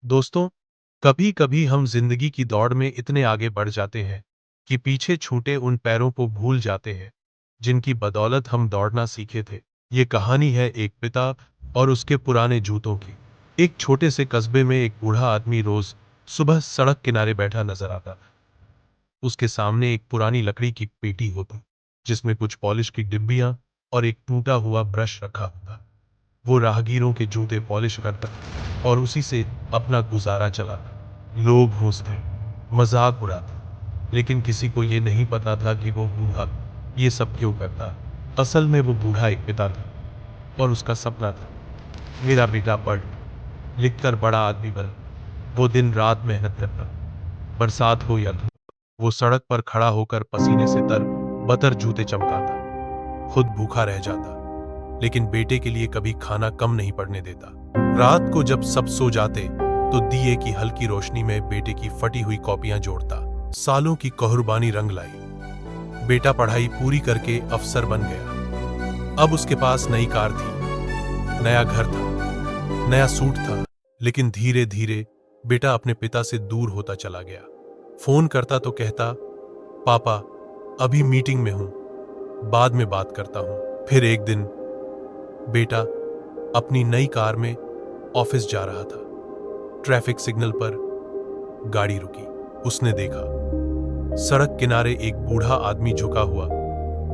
दोस्तों, कभी कभी हम जिंदगी की दौड़ में इतने आगे बढ़ जाते हैं कि पीछे छूटे उन पैरों को भूल जाते हैं जिनकी बदौलत हम दौड़ना सीखे थे। ये कहानी है एक पिता और उसके पुराने जूतों की। एक छोटे से कस्बे में एक बूढ़ा आदमी रोज सुबह सड़क किनारे बैठा नजर आता था। उसके सामने एक पुरानी लकड़ी की पेटी होती जिसमें कुछ पॉलिश की डिब्बियां और एक टूटा हुआ ब्रश रखा होता। वो राहगीरों के जूते पॉलिश करता और उसी से अपना गुजारा चलाता। लोग हंसते, मजाक उड़ाते, लेकिन किसी को ये नहीं पता था कि वो बूढ़ा ये सब क्यों करता। असल में वो बूढ़ा एक पिता था और उसका सपना था, मेरा बेटा पढ़ लिख कर बड़ा आदमी बन। वो दिन रात मेहनत करता, बरसात हो या धूप। वो सड़क पर खड़ा होकर पसीने से तर बतर जूते चमकाता, खुद भूखा रह जाता, लेकिन बेटे के लिए कभी खाना कम नहीं पड़ने देता। रात को जब सब सो जाते तो दिए की हल्की रोशनी में बेटे की फटी हुई कॉपियां जोड़ता। सालों की कुर्बानी रंग लाई। बेटा पढ़ाई पूरी करके अफसर बन गया। अब उसके पास नई कार थी, नया घर था, नया सूट था। लेकिन धीरे धीरे बेटा अपने पिता से दूर होता चला गया। फोन करता तो कहता, पापा अभी मीटिंग में हूं, बाद में बात करता हूं। फिर एक दिन बेटा अपनी नई कार में ऑफिस जा रहा था। ट्रैफिक सिग्नल पर गाड़ी रुकी। उसने देखा सड़क किनारे एक बूढ़ा आदमी झुका हुआ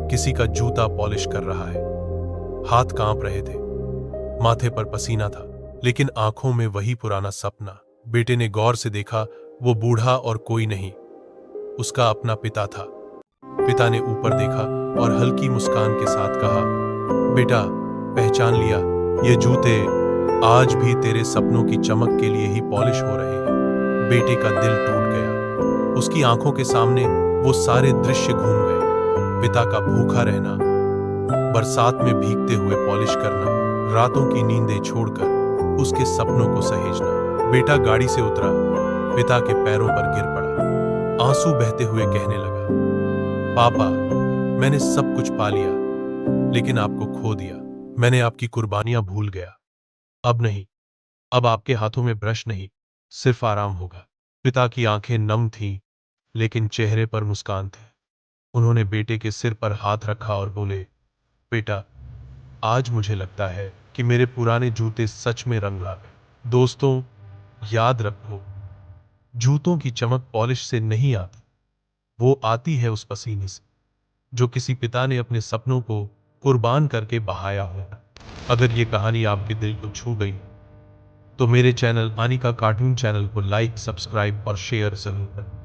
किसी का जूता पॉलिश कर रहा है। हाथ कांप रहे थे, माथे पर पसीना था, लेकिन आंखों में वही पुराना सपना। बेटे ने गौर से देखा, वो बूढ़ा और कोई नहीं, उसका अपना पिता था। पिता ने ऊपर देखा और हल्की मुस्कान के साथ कहा, बेटा पहचान लिया, ये जूते आज भी तेरे सपनों की चमक के लिए ही पॉलिश हो रहे हैं। बेटे का दिल टूट गया। उसकी आंखों के सामने वो सारे दृश्य घूम गए। पिता का भूखा रहना, बरसात में भीगते हुए पॉलिश करना, रातों की नींदें छोड़कर उसके सपनों को सहेजना। बेटा गाड़ी से उतरा, पिता के पैरों पर गिर पड़ा, आंसू बहते हुए कहने लगा, पापा मैंने सब कुछ पा लिया, लेकिन आपको खो दिया। मैंने आपकी कुर्बानियां भूल गया। अब नहीं, अब आपके हाथों में ब्रश नहीं, सिर्फ आराम होगा। पिता की आंखें नम थीं, लेकिन चेहरे पर मुस्कान थी। उन्होंने बेटे के सिर पर हाथ रखा और बोले, बेटा आज मुझे लगता है कि मेरे पुराने जूते सच में रंग ला गए। दोस्तों, याद रखो, जूतों की चमक पॉलिश से नहीं आती, वो आती है उस पसीने से जो किसी पिता ने अपने सपनों को कुर्बान करके बहाया हो। अगर ये कहानी आपके दिल को छू गई तो मेरे चैनल आनी का कार्टून चैनल को लाइक, सब्सक्राइब और शेयर जरूर करें।